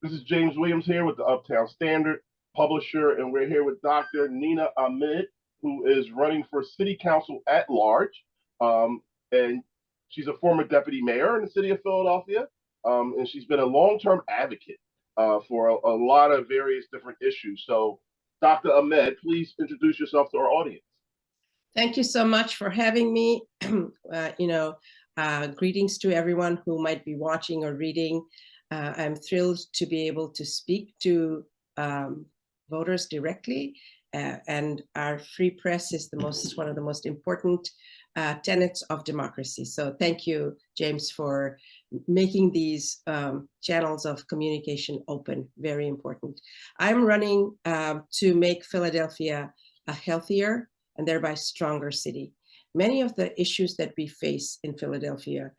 This is James Williams here with the Uptown Standard publisher, and we're here with Dr. Nina Ahmed, who is running for city council at large. And she's a former deputy mayor in the city of Philadelphia, and she's been a long-term advocate for a lot of various different issues. So, Dr. Ahmed, please introduce yourself to our audience. Thank you so much for having me. Greetings to everyone who might be watching or reading. I'm thrilled to be able to speak to voters directly, and our free press is one of the most important tenets of democracy. So thank you, James, for making these channels of communication open. Very important. I'm running to make Philadelphia a healthier and thereby stronger city. Many of the issues that we face in Philadelphia,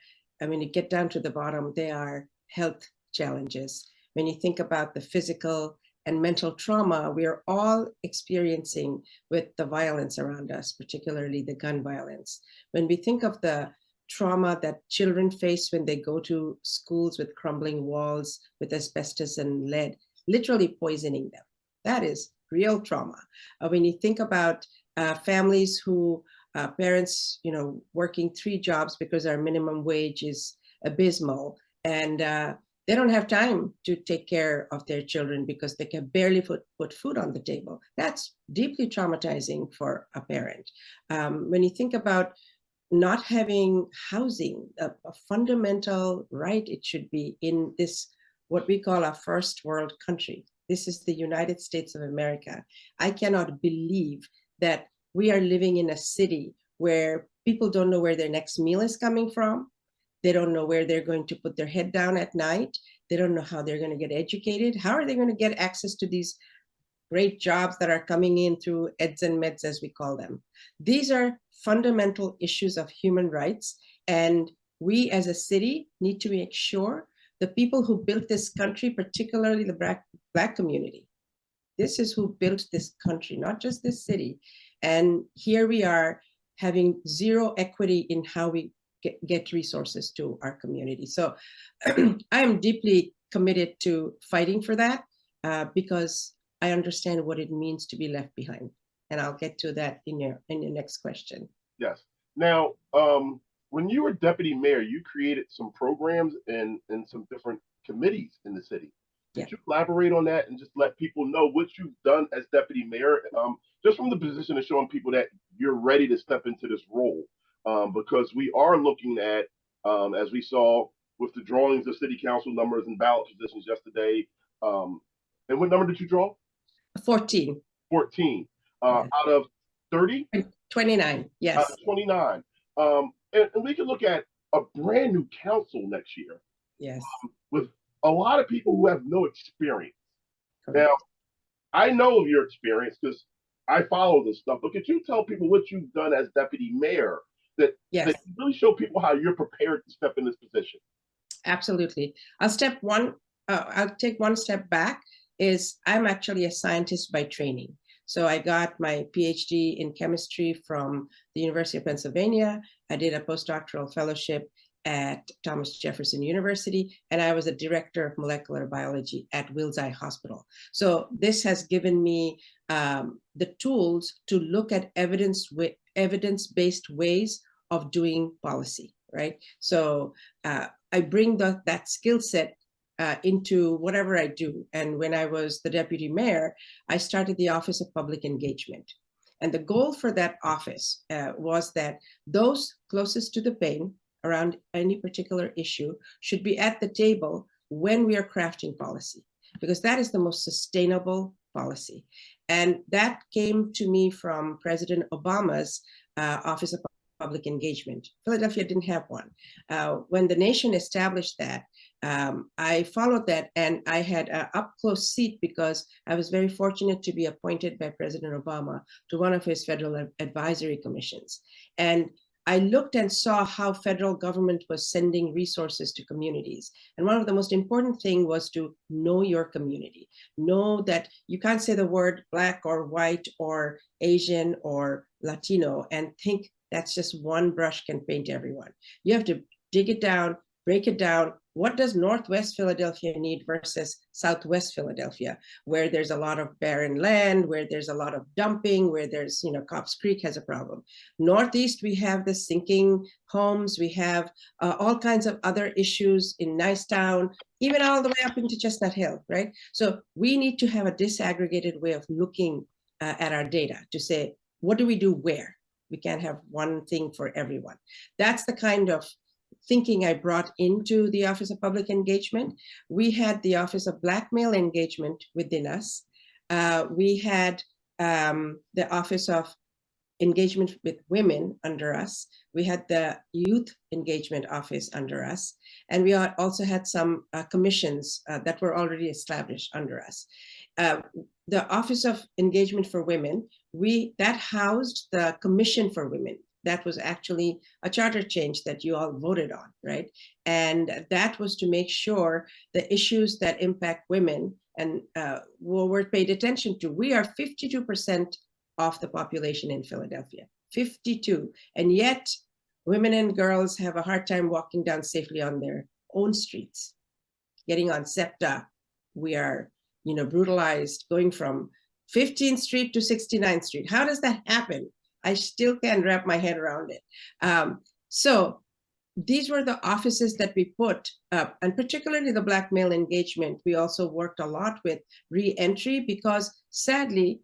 I mean, to get down to the bottom, they are health challenges. When you think about the physical and mental trauma we are all experiencing with the violence around us, particularly the gun violence. When we think of the trauma that children face when they go to schools with crumbling walls, with asbestos and lead, literally poisoning them, that is real trauma. When you think about families who parents, working 3 jobs because our minimum wage is abysmal, and they don't have time to take care of their children because they can barely put food on the table. That's deeply traumatizing for a parent. When you think about not having housing, a fundamental right it should be in this, what we call a first world country. This is the United States of America. I cannot believe that we are living in a city where people don't know where their next meal is coming from. They don't know where they're going to put their head down at night. They don't know how they're going to get educated. How are they going to get access to these great jobs that are coming in through eds and meds, as we call them? These are fundamental issues of human rights. And we as a city need to make sure the people who built this country, particularly the Black community, this is who built this country, not just this city. And here we are having zero equity in how we get resources to our community. So I am deeply committed to fighting for that because I understand what it means to be left behind. And I'll get to that in your next question. Yes. Now, when you were deputy mayor, you created some programs and some different committees in the city. Could you elaborate on that and just let people know what you've done as deputy mayor, just from the position of showing people that you're ready to step into this role? Because we are looking at, as we saw with the drawings of city council numbers and ballot positions yesterday. And what number did you draw? 14. 14 out of 30? 29, yes. Out of 29. And we can look at a brand new council next year. Yes. With a lot of people who have no experience. Correct. Now, I know of your experience because I follow this stuff, but could you tell people what you've done as deputy mayor that really show people how you're prepared to step in this position? Absolutely. I'll take one step back. I'm actually a scientist by training. So I got my PhD in chemistry from the University of Pennsylvania. I did a postdoctoral fellowship at Thomas Jefferson University, and I was a director of molecular biology at Wills Eye Hospital. So this has given me the tools to look at evidence-based ways of doing policy, right? So I bring that skill set into whatever I do. And when I was the deputy mayor, I started the Office of Public Engagement. And the goal for that office was that those closest to the pain around any particular issue should be at the table when we are crafting policy, because that is the most sustainable policy. And that came to me from President Obama's Office of Public Engagement. Philadelphia didn't have one. When the nation established that, I followed that, and I had an up-close seat because I was very fortunate to be appointed by President Obama to one of his federal advisory commissions. And I looked and saw how federal government was sending resources to communities. And one of the most important things was to know your community. Know that you can't say the word Black or white or Asian or Latino and think that's just one brush can paint everyone. You have to dig it down, break it down. What does Northwest Philadelphia need versus Southwest Philadelphia, where there's a lot of barren land, where there's a lot of dumping, where there's, Cobbs Creek has a problem. Northeast, we have the sinking homes. We have all kinds of other issues in Nicetown, even all the way up into Chestnut Hill, right? So we need to have a disaggregated way of looking at our data to say, what do we do where? We can't have one thing for everyone. That's the kind of thinking I brought into the Office of Public Engagement. We had the Office of Black Male Engagement within us. We had the Office of Engagement with Women under us. We had the Youth Engagement Office under us. And we also had some commissions that were already established under us. The Office of Engagement for Women, that housed the Commission for Women. That was actually a charter change that you all voted on, right? And that was to make sure the issues that impact women and were paid attention to. We are 52% of the population in Philadelphia, 52. And yet women and girls have a hard time walking down safely on their own streets. Getting on SEPTA, we are, brutalized, going from 15th Street to 69th Street. How does that happen? I still can't wrap my head around it. So these were the offices that we put up, and particularly the Black male engagement. We also worked a lot with re-entry because sadly,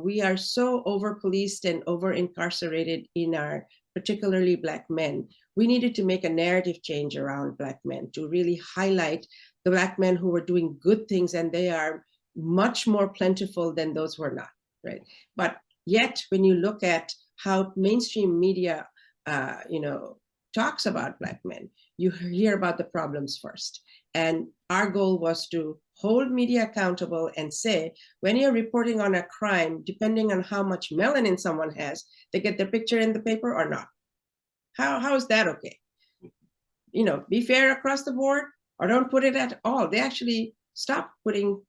we are so over-policed and over-incarcerated in our, particularly Black men. We needed to make a narrative change around Black men to really highlight the Black men who were doing good things, and they are much more plentiful than those who are not, right? But yet, when you look at how mainstream media, talks about Black men, you hear about the problems first. And our goal was to hold media accountable and say, when you're reporting on a crime, depending on how much melanin someone has, they get their picture in the paper or not. How is that okay? Be fair across the board or don't put it at all. They actually stopped putting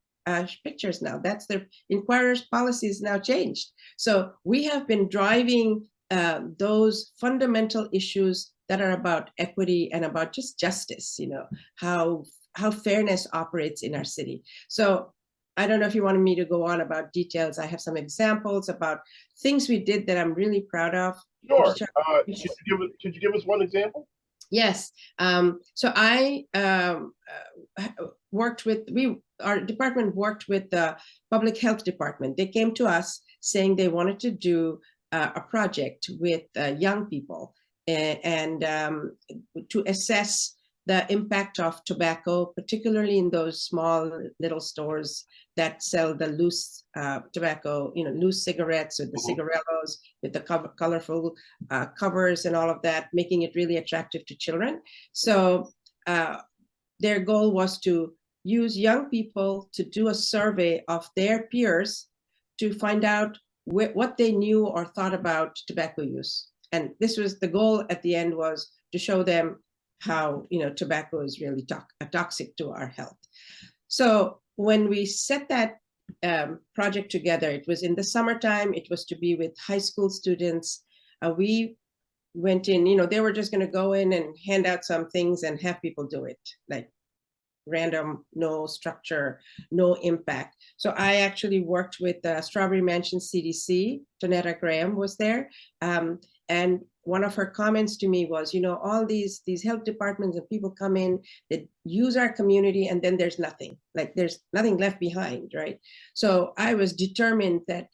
pictures now. That's the Inquirer's policy is now changed. So we have been driving those fundamental issues that are about equity and about just justice, how fairness operates in our city. So I don't know if you wanted me to go on about details. I have some examples about things we did that I'm really proud of. Sure. Could you give us one example? Yes. So I worked with, our department worked with the public health department. They came to us saying they wanted to do a project with young people and to assess the impact of tobacco, particularly in those small little stores that sell the loose tobacco, loose cigarettes with the cigarellos, with the colorful covers and all of that, making it really attractive to children. So their goal was to use young people to do a survey of their peers to find out what they knew or thought about tobacco use. And this was the goal at the end, was to show them how tobacco is really toxic to our health. So when we set that project together, it was in the summertime. It was to be with high school students. We went in, they were just going to go in and hand out some things and have people do it, like random, no structure, no impact. So I actually worked with Strawberry Mansion CDC. Tonetta Graham was there. And one of her comments to me was, all these health departments and people come in, that use our community, and then there's nothing, like there's nothing left behind, right? So I was determined that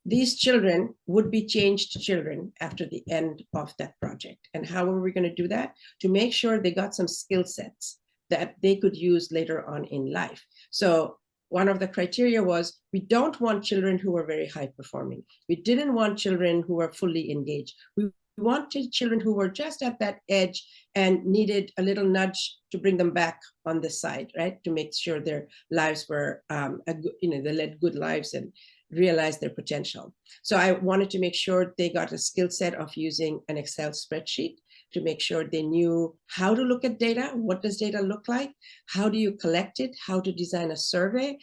these children would be changed children after the end of that project. And how were we going to do that? To make sure they got some skill sets that they could use later on in life. So one of the criteria was, we don't want children who are very high performing. We didn't want children who were fully engaged. We wanted children who were just at that edge and needed a little nudge to bring them back on the side, right? To make sure their lives were, they led good lives and realized their potential. So I wanted to make sure they got a skill set of using an Excel spreadsheet, to make sure they knew how to look at data. What does data look like? How do you collect it? How to design a survey?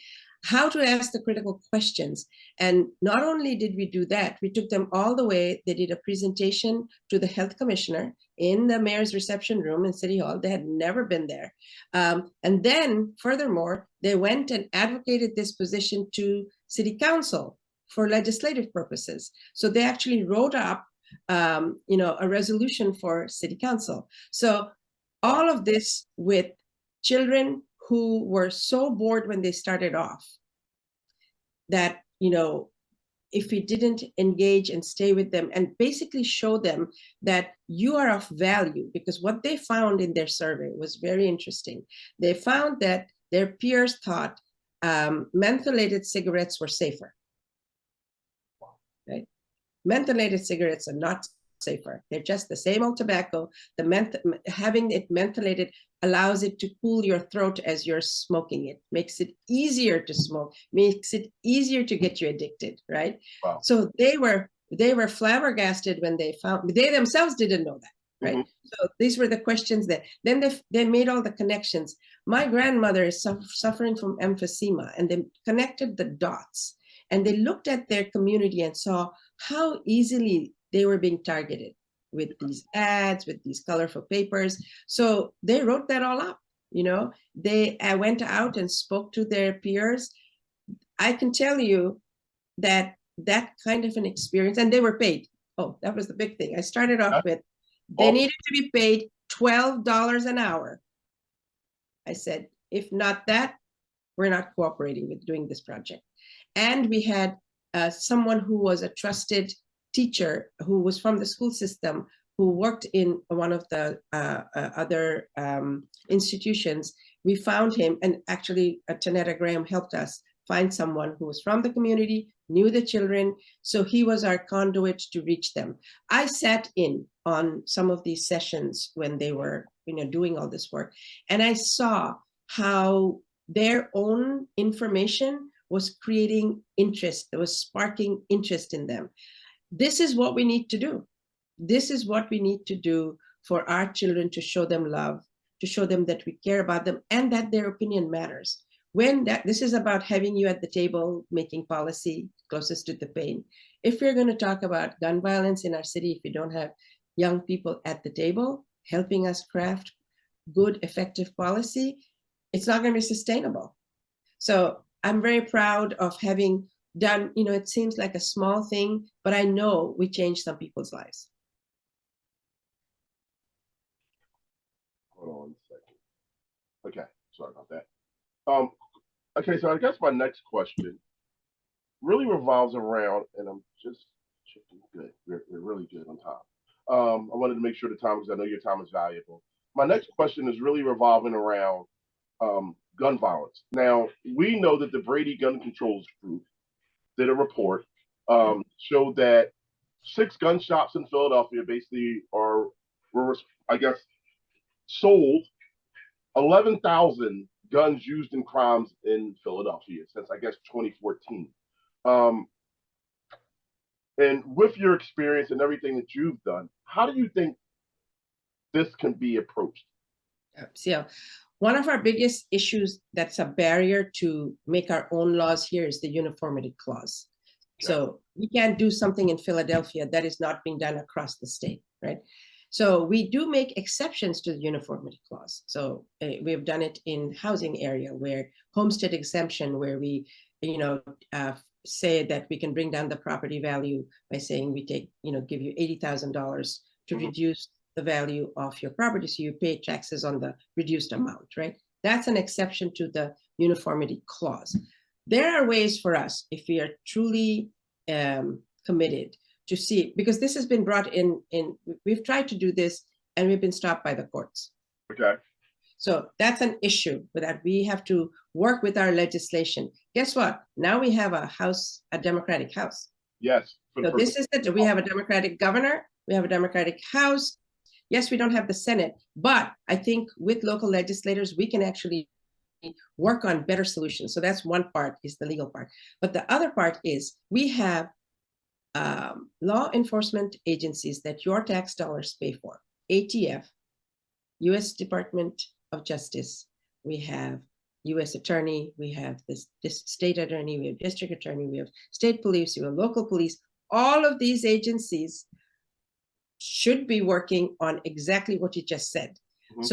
how to ask the critical questions. And not only did we do that, we took them all the way. They did a presentation to the health commissioner in the mayor's reception room in City Hall. They had never been there. And then furthermore, they went and advocated this position to City Council for legislative purposes. So they actually wrote up a resolution for City Council. So all of this with children who were so bored when they started off that, if we didn't engage and stay with them and basically show them that you are of value, because what they found in their survey was very interesting. They found that their peers thought mentholated cigarettes were safer. Right? Mentholated cigarettes are not safer. They're just the same old tobacco. Having it mentholated allows it to cool your throat as you're smoking it, makes it easier to smoke, makes it easier to get you addicted, right? Wow. So they were flabbergasted when they themselves didn't know that, right? Mm-hmm. So these were the questions that then they made all the connections. My grandmother is suffering from emphysema, and they connected the dots, and they looked at their community and saw how easily they were being targeted with these ads, with these colorful papers. So they wrote that all up. They went out and spoke to their peers. I can tell you that kind of an experience, and they were paid. Oh, that was the big thing. I started off with, they needed to be paid $12 an hour. I said, if not that, we're not cooperating with doing this project. And we had someone who was a trusted teacher who was from the school system, who worked in one of the other institutions. We found him, and actually Tanetta Graham helped us find someone who was from the community, knew the children, so he was our conduit to reach them. I sat in on some of these sessions when they were doing all this work, and I saw how their own information was creating interest, that was sparking interest in them. This is what we need to do. This is what we need to do for our children, to show them love, to show them that we care about them and that their opinion matters. This is about having you at the table, making policy closest to the pain. If we're going to talk about gun violence in our city, if we don't have young people at the table helping us craft good, effective policy, it's not going to be sustainable. So I'm very proud of having done, it seems like a small thing, but I know we changed some people's lives. Hold on a second. Okay, sorry about that. Okay, so I guess my next question really revolves around, and I'm just checking good. We're really good on time. I wanted to make sure the time, because I know your time is valuable. My next question is really revolving around gun violence. Now, we know that the Brady Gun Controls Group did a report, showed that 6 gun shops in Philadelphia basically were, I guess, sold 11,000 guns used in crimes in Philadelphia since, I guess, 2014. And with your experience and everything that you've done, how do you think this can be approached? So one of our biggest issues that's a barrier to make our own laws here is the uniformity clause. Okay. So we can't do something in Philadelphia that is not being done across the state, right? So we do make exceptions to the uniformity clause. So we've done it in housing area, where homestead exemption, where we, say that we can bring down the property value by saying we take, give you $80,000 to reduce the value of your property, so you pay taxes on the reduced amount, right? That's an exception to the uniformity clause. There are ways for us, if we are truly committed, to see, because this has been brought in, we've tried to do this and we've been stopped by the courts. Okay. So that's an issue that we have to work with our legislation. Guess what? Now we have a Democratic House. Yes. So this is it. We have a Democratic governor. We have a Democratic House. Yes, we don't have the Senate, but I think with local legislators, we can actually work on better solutions. So that's one part, is the legal part. But the other part is we have law enforcement agencies that your tax dollars pay for. ATF, U.S. Department of Justice. We have U.S. attorney, we have this state attorney, we have district attorney, we have state police, we have local police. All of these agencies should be working on exactly what you just said. Mm-hmm.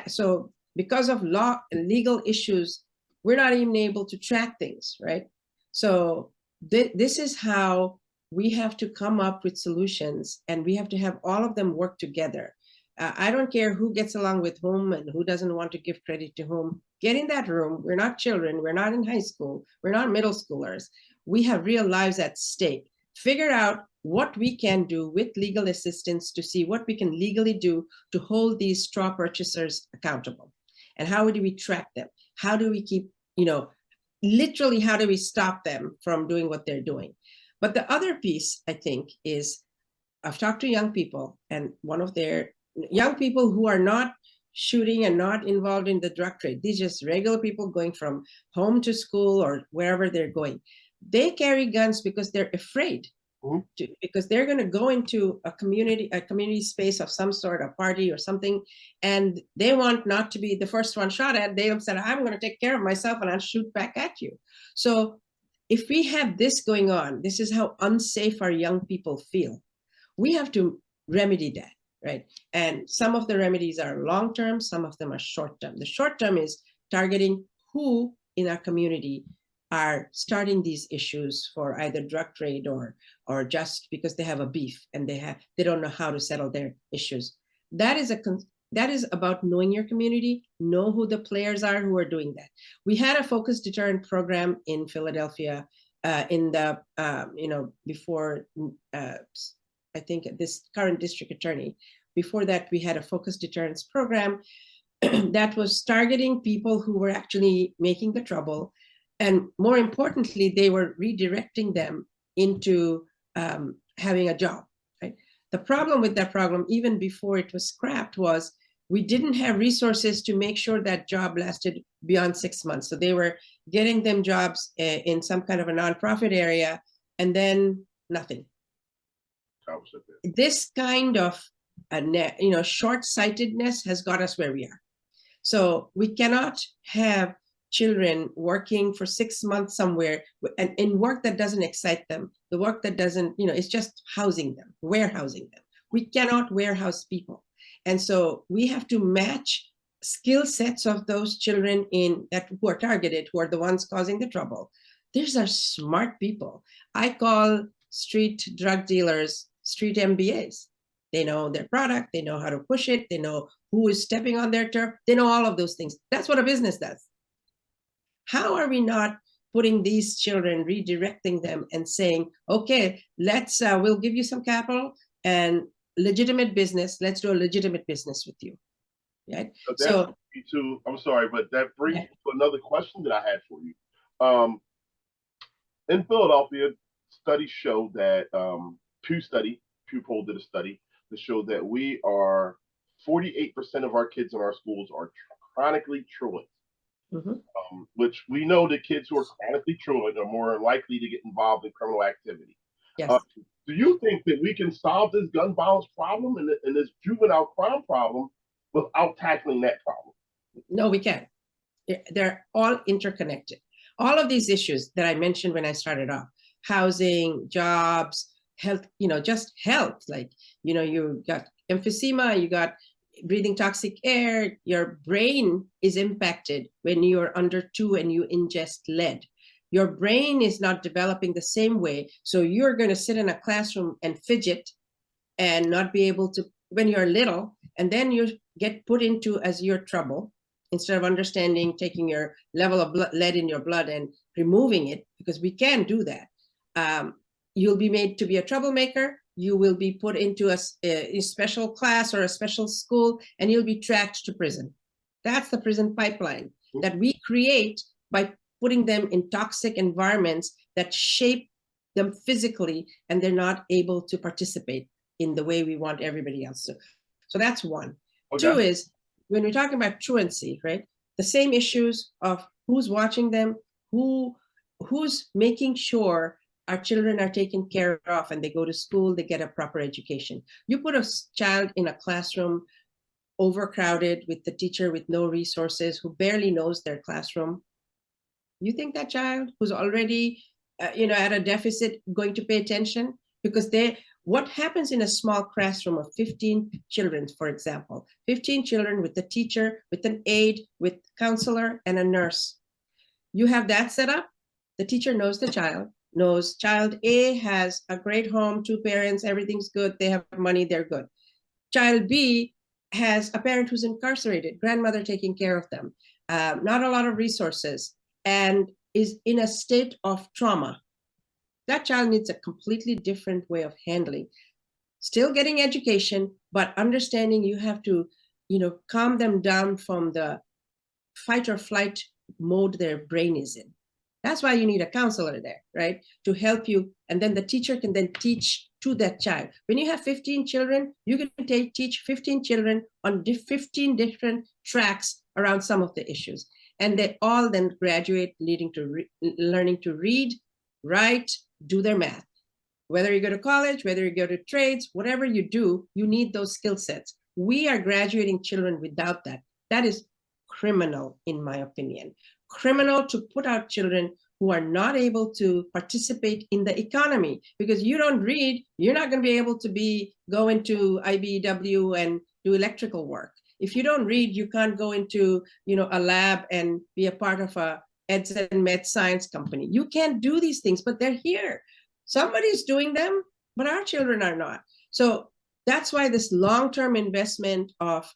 So because of law and legal issues, we're not even able to track things, right? So this is how we have to come up with solutions, and we have to have all of them work together. I don't care who gets along with whom and who doesn't want to give credit to whom. Get in that room. We're not children. We're not in high school. We're not middle schoolers. We have real lives at stake. Figure out what we can do with legal assistance to see what we can legally do to hold these straw purchasers accountable. And how do we track them? How do we keep, literally, how do we stop them from doing what they're doing? But the other piece, I think, is I've talked to young people, and one of their young people who are not shooting and not involved in the drug trade. These just regular people going from home to school or wherever they're going. They carry guns because they're afraid, because they're going to go into a community space of some sort, a party or something, and they want not to be the first one shot at. They said, I'm going to take care of myself and I'll shoot back at you. So if we have this going on, this is how unsafe our young people feel. We have to remedy that, right? And some of the remedies are long-term, some of them are short-term. The short-term is targeting who in our community are starting these issues for either drug trade or just because they have a beef and they don't know how to settle their issues. That is about knowing your community, know who the players are who are doing that. We had a focus deterrent program in Philadelphia in the before I think this current district attorney. Before that, we had a focus deterrence program that was targeting people who were actually making the trouble. And more importantly, they were redirecting them into having a job. Right? The problem with that program, even before it was scrapped, was we didn't have resources to make sure that job lasted beyond 6 months. So they were getting them jobs in some kind of a nonprofit area, and then nothing. This kind of short-sightedness has got us where we are. So we cannot have children working for 6 months somewhere and in work that doesn't excite them, the work that doesn't, it's just housing them, warehousing them. We cannot warehouse people. And so we have to match skill sets of those children who are targeted, who are the ones causing the trouble. These are smart people. I call street drug dealers street MBAs. They know their product, they know how to push it, they know who is stepping on their turf, they know all of those things. That's what a business does. How are we not putting these children, redirecting them and saying, okay, we'll give you some capital and legitimate business, let's do a legitimate business with you, right? I'm sorry, but that brings me to another question that I had for you. In Philadelphia, studies show that Pew poll did a study to show that 48% of our kids in our schools are chronically truant. Which we know that kids who are chronically truant are more likely to get involved in criminal activity. Yes. Do you think that we can solve this gun violence problem and this juvenile crime problem without tackling that problem? No, we can't. They're all interconnected. All of these issues that I mentioned when I started off, housing, jobs, health, just health, like, you got emphysema, you got breathing toxic air, your brain is impacted when you're under 2 and you ingest lead. Your brain is not developing the same way. So you're going to sit in a classroom and fidget and not be able to, when you're little, and then you get put into as your trouble, instead of understanding, taking your level of lead in your blood and removing it, because we can do that. You'll be made to be a troublemaker. You will be put into a special class or a special school, and you'll be tracked to prison. That's the prison pipeline that we create by putting them in toxic environments that shape them physically, and they're not able to participate in the way we want everybody else to. So that's one. Okay. 2 is, when we're talking about truancy, right? The same issues of who's watching them, who's making sure our children are taken care of and they go to school, they get a proper education. You put a child in a classroom overcrowded with the teacher with no resources who barely knows their classroom, you think that child who's already at a deficit going to pay attention? Because what happens in a small classroom of 15 children, for example, 15 children with a teacher, with an aide, with counselor and a nurse, you have that set up. The teacher knows the child, knows child A has a great home, 2 parents, everything's good, they have money, they're good. Child B has a parent who's incarcerated, grandmother taking care of them, not a lot of resources, and is in a state of trauma. That child needs a completely different way of handling. Still getting education, but understanding you have to, calm them down from the fight or flight mode their brain is in. That's why you need a counselor there, right? To help you. And then the teacher can then teach to that child. When you have 15 children, you can teach 15 children on 15 different tracks around some of the issues. And they all then graduate leading to learning to read, write, do their math. Whether you go to college, whether you go to trades, whatever you do, you need those skill sets. We are graduating children without that. That is criminal, in my opinion. Criminal to put out children who are not able to participate in the economy. Because you don't read, you're not going to be able to go into IBEW and do electrical work. If you don't read, you can't go into a lab and be a part of a eds and med science company. You can't do these things, but they're here. Somebody's doing them, but our children are not. So that's why this long-term investment of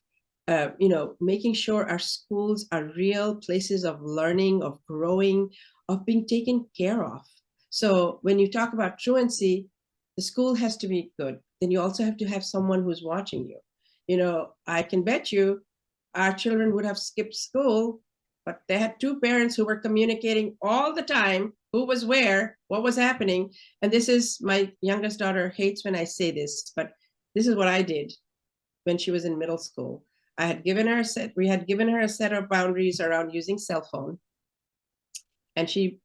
making sure our schools are real places of learning, of growing, of being taken care of. So when you talk about truancy, the school has to be good. Then you also have to have someone who's watching you. I can bet you our children would have skipped school, but they had 2 parents who were communicating all the time who was where, what was happening. And this is, my youngest daughter hates when I say this, but this is what I did when she was in middle school. We had given her a set of boundaries around using cell phone, and she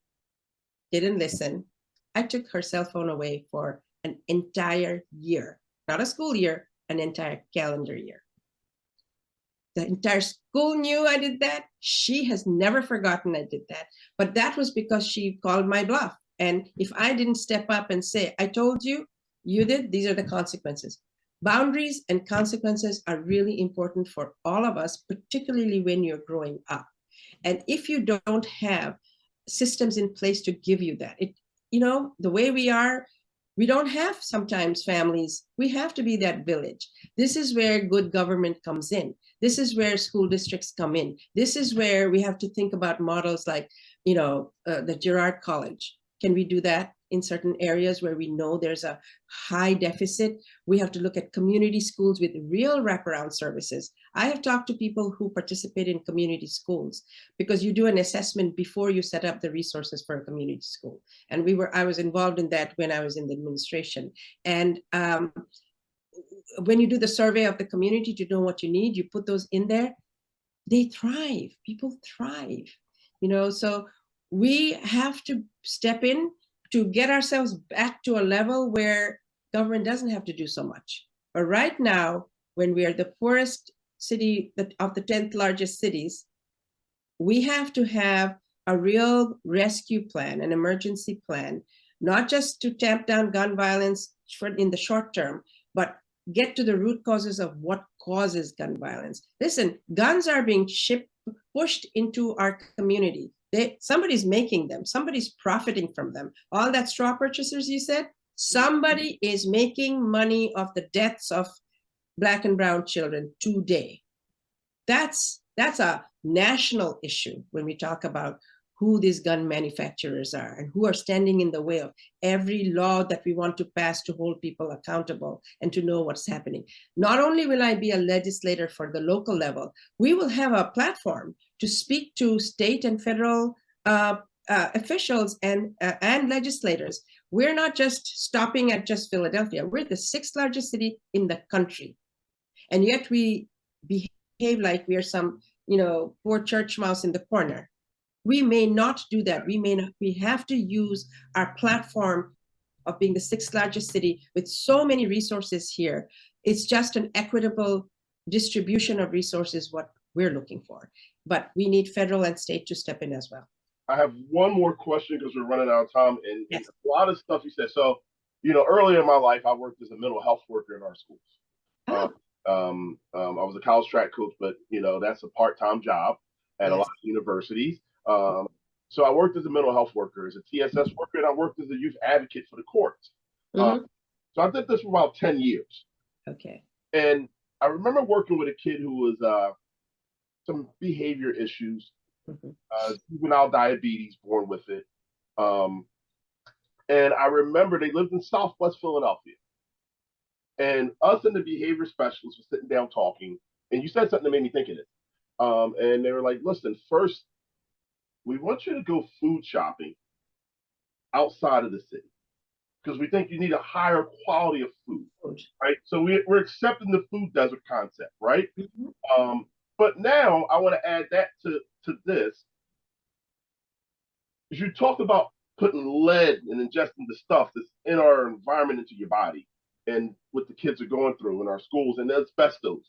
didn't listen. I took her cell phone away for an entire year, not a school year, an entire calendar year. The entire school knew I did that. She has never forgotten I did that. But that was because she called my bluff. And if I didn't step up and say, I told you, you did, these are the consequences. Boundaries and consequences are really important for all of us, particularly when you're growing up. And if you don't have systems in place to give you that, the way we are, we don't have sometimes families. We have to be that village. This is where good government comes in. This is where school districts come in. This is where we have to think about models like, the Girard College. Can we do that in certain areas where we know there's a high deficit? We have to look at community schools with real wraparound services. I have talked to people who participate in community schools, because you do an assessment before you set up the resources for a community school. And I was involved in that when I was in the administration. And when you do the survey of the community to know what you need, you put those in there, they thrive. People thrive, so we have to step in to get ourselves back to a level where government doesn't have to do so much. But right now, when we are the poorest city of the 10th largest cities, we have to have a real rescue plan, an emergency plan, not just to tamp down gun violence in the short term, but get to the root causes of what causes gun violence. Listen, guns are being pushed into our community. Somebody's making them. Somebody's profiting from them. All that straw purchasers you said, somebody is making money off the deaths of Black and brown children today. That's a national issue when we talk about who these gun manufacturers are and who are standing in the way of every law that we want to pass to hold people accountable and to know what's happening. Not only will I be a legislator for the local level, we will have a platform to speak to state and federal officials and legislators. We're not just stopping at just Philadelphia. We're the 6th largest city in the country. And yet we behave like we are some, poor church mouse in the corner. We may not do that. We have to use our platform of being the 6th largest city with so many resources here. It's just an equitable distribution of resources what we're looking for. But we need federal and state to step in as well. I have one more question because we're running out of time, and Yes. a lot of stuff you said. So, earlier in my life, I worked as a mental health worker in our schools. Oh. I was a college track coach, but that's a part-time job at a lot of universities. So I worked as a mental health worker, as a TSS worker, and I worked as a youth advocate for the courts. So I did this for about 10 years. Okay. And I remember working with a kid who was some behavior issues, juvenile diabetes, born with it. And I remember they lived in Southwest Philadelphia. And us and the behavior specialist were sitting down talking. And you said something that made me think of this. And they were like, listen, first, we want you to go food shopping outside of the city because we think you need a higher quality of food, right? So we're accepting the food desert concept, right? But now I want to add that to this. You talked about putting lead and ingesting the stuff that's in our environment into your body and what the kids are going through in our schools and asbestos.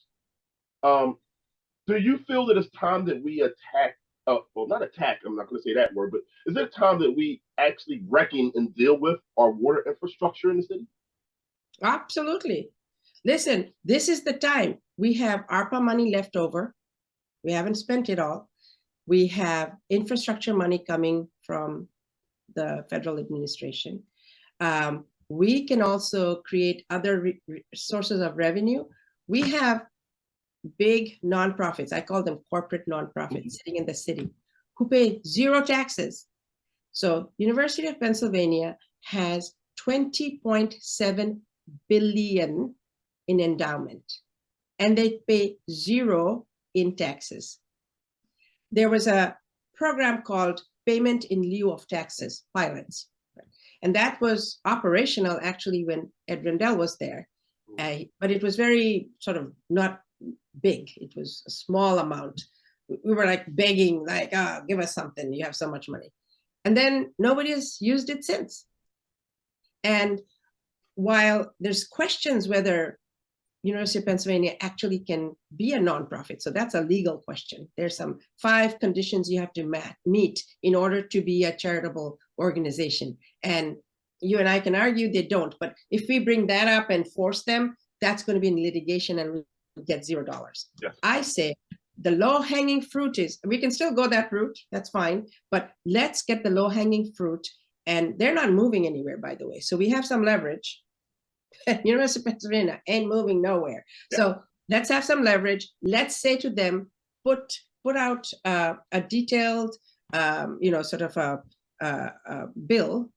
Do you feel that it's time that we attack, well, not attack, I'm not going to say that word, but is it time that we actually reckon and deal with our water infrastructure in the city? Absolutely. Listen, this is the time. We have ARPA money left over. We haven't spent it all. We have infrastructure money coming from the federal administration. We can also create other sources of revenue. We have big nonprofits, I call them corporate nonprofits, sitting in the city, who pay zero taxes. So University of Pennsylvania has 20.7 billion in endowment, and they pay zero in taxes. There was a program called Payment in Lieu of Taxes, pilots. And that was operational actually when Ed Rendell was there. But it was very sort of not big. It was a small amount. We were like begging, like, oh, give us something. You have so much money. And then nobody has used it since. And while there's questions whether University of Pennsylvania actually can be a nonprofit, so that's a legal question. There's some 5 conditions you have to meet in order to be a charitable organization. And you and I can argue they don't, but if we bring that up and force them, that's going to be in litigation and we'll get $0. Yes. I say the low-hanging fruit is, we can still go that route, that's fine, but let's get the low-hanging fruit. And they're not moving anywhere, by the way. So we have some leverage. University of Pennsylvania ain't moving nowhere. Yeah. So let's have some leverage. Let's say to them, put out a detailed, sort of a bill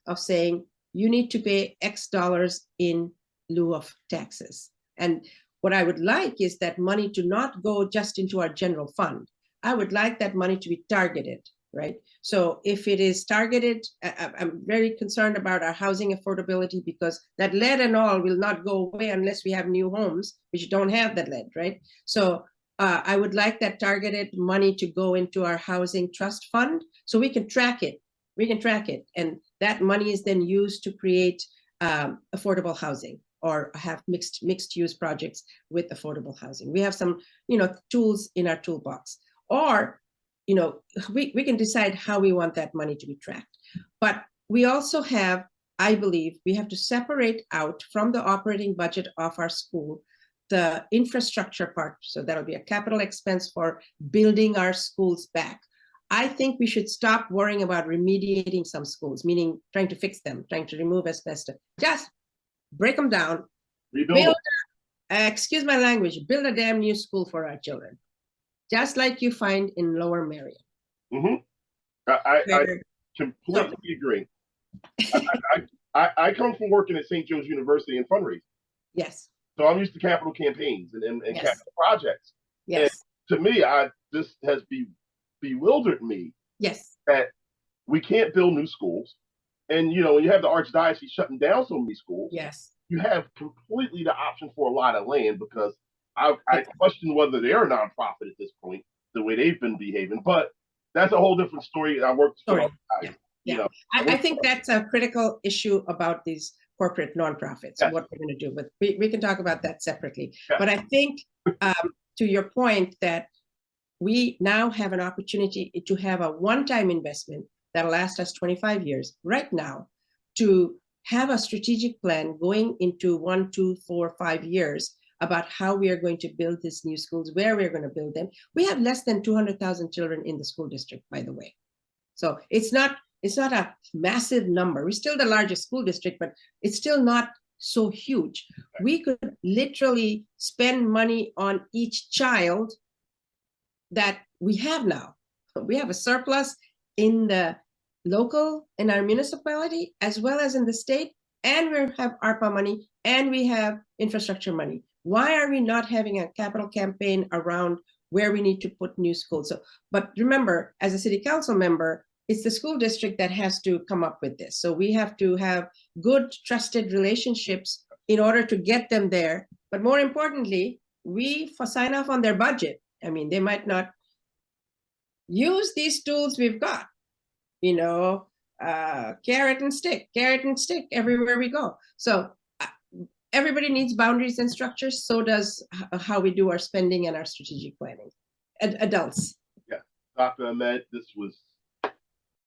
of saying you need to pay X dollars in lieu of taxes. And what I would like is that money to not go just into our general fund. I would like that money to be targeted, right? So if it is targeted, I'm very concerned about our housing affordability because that lead and all will not go away unless we have new homes, which don't have that lead, right? So I would like that targeted money to go into our housing trust fund so we can track it. We can track it. And that money is then used to create affordable housing or have mixed use projects with affordable housing. We have some, tools in our toolbox. Or we can decide how we want that money to be tracked. But we also have, I believe, we have to separate out from the operating budget of our school the infrastructure part. So that'll be a capital expense for building our schools back. I think we should stop worrying about remediating some schools, meaning trying to fix them, trying to remove asbestos. Just break them down. Rebuild. Excuse my language, build a damn new school for our children. Just like you find in Lower Merion. I completely agree. I come from working at St. Joe's University in fundraising. Yes. So I'm used to capital campaigns and yes. capital projects. Yes. And to me, this has bewildered me. Yes. That we can't build new schools. And, when you have the Archdiocese shutting down so many schools, yes, you have completely the option for a lot of land because I question whether they're a nonprofit at this point, the way they've been behaving. But that's a whole different story. I worked for I think that's a critical issue about these corporate nonprofits, Yes. what we're going to do, but we can talk about that separately. Yes. But I think to your point that we now have an opportunity to have a one-time investment that'll last us 25 years right now, to have a strategic plan going into 1, 2, 4, 5 years about how we are going to build these new schools, where we're going to build them. We have less than 200,000 children in the school district, by the way. So it's not a massive number. We're still the largest school district, but it's still not so huge. We could literally spend money on each child that we have now. We have a surplus in the local, in our municipality, as well as in the state, and we have ARPA money, and we have infrastructure money. Why are we not having a capital campaign around where we need to put new schools? So, but remember, as a city council member, it's the school district that has to come up with this. So we have to have good, trusted relationships in order to get them there. But more importantly, we sign off on their budget. I mean, they might not use these tools we've got, you know, carrot and stick everywhere we go. So everybody needs boundaries and structures. So does how we do our spending and our strategic planning. Adults. Yeah, Dr. Ahmed, this was